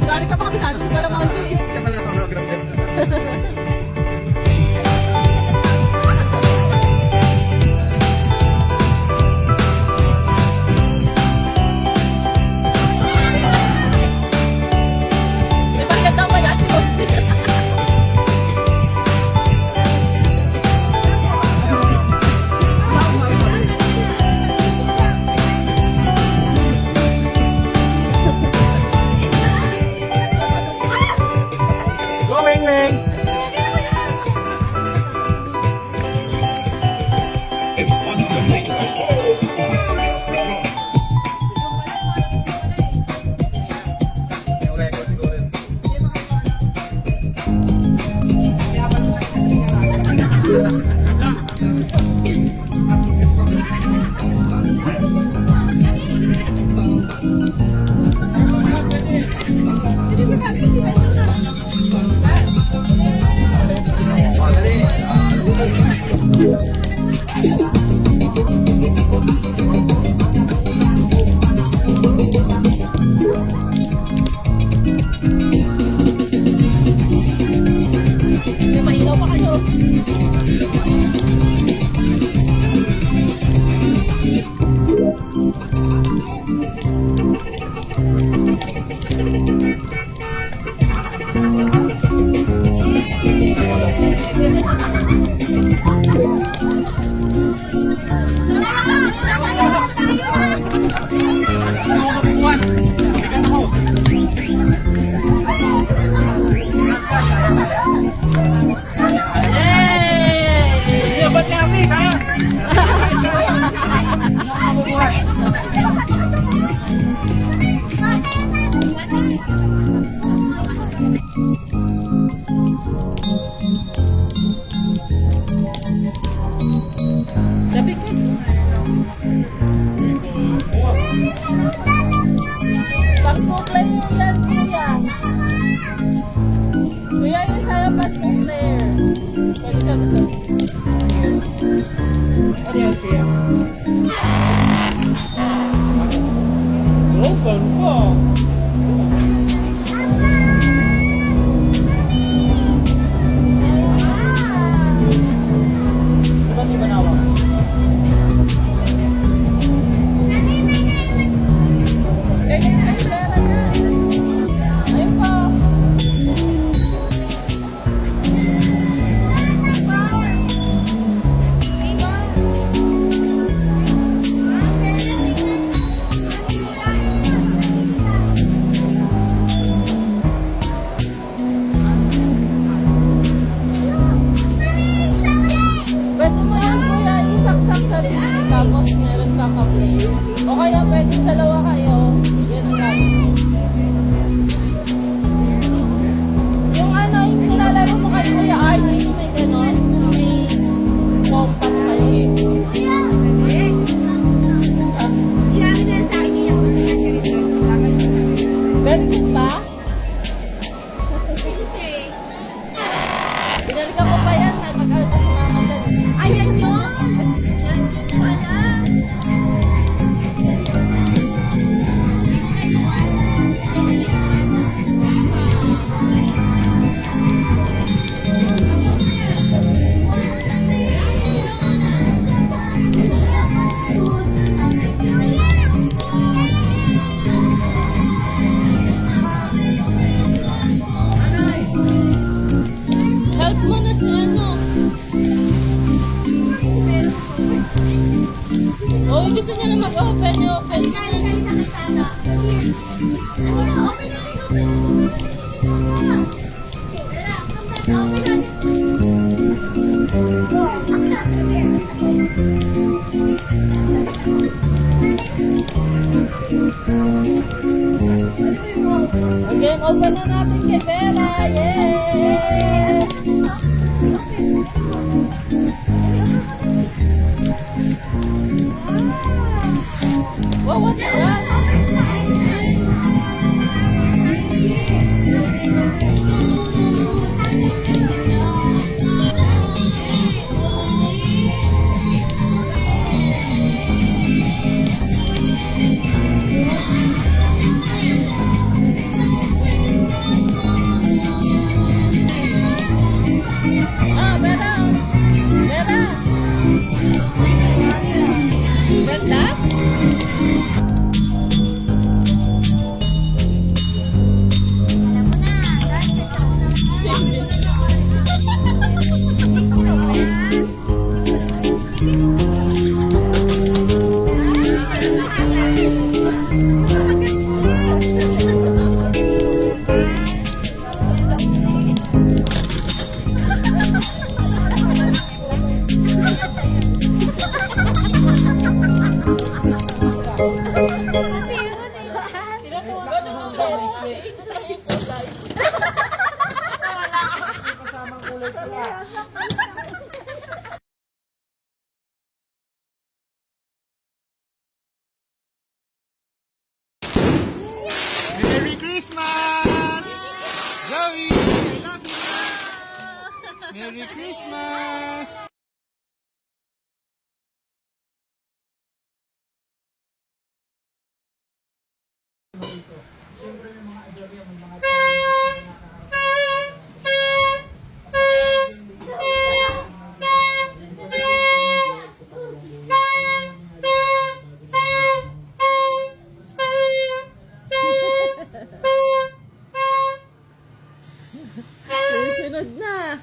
Gari ka pa kabisado mo pala mga G. Siya pala ito, holograph yan. May balikat daw ba yan si Bossy? Go, Weng Weng! It's on the mix. Yung record siguro yun. Oh, dali. May mailaw pa kayo. Yay! Ba't niya, please, ha? Sabi ko. Pang-two-player yan, kuya. Kuya, yun sa'yo pang-two-player. Pwede ka gusto. Ano yan, Tia? Oh, ganda. Diba di ba nawa? Ayun po. Pwede mo yan, kuya, isaksak sa TV tapos meron kang ka-play. O kaya pwede dalawa kayo. Yan ang gamit mo. Yung ano, yung nilalaro mo kay Kuya RJ, yung may ganon, may compact kayo eh. Very good ba? Binalikan ko pa yan, mag-out sa mama dyan. Ayan yun! Yan yun pala! Help mo na si ano. Oh, gusto niya na mag-open, open. Game open na natin kay Vera. Yay! Wow, what's that? Sila to. Ganun ulit. Ito na yung kulay. Kasamang kulay pala. Merry Christmas! Joey! I love you! Merry Christmas! Sunod na.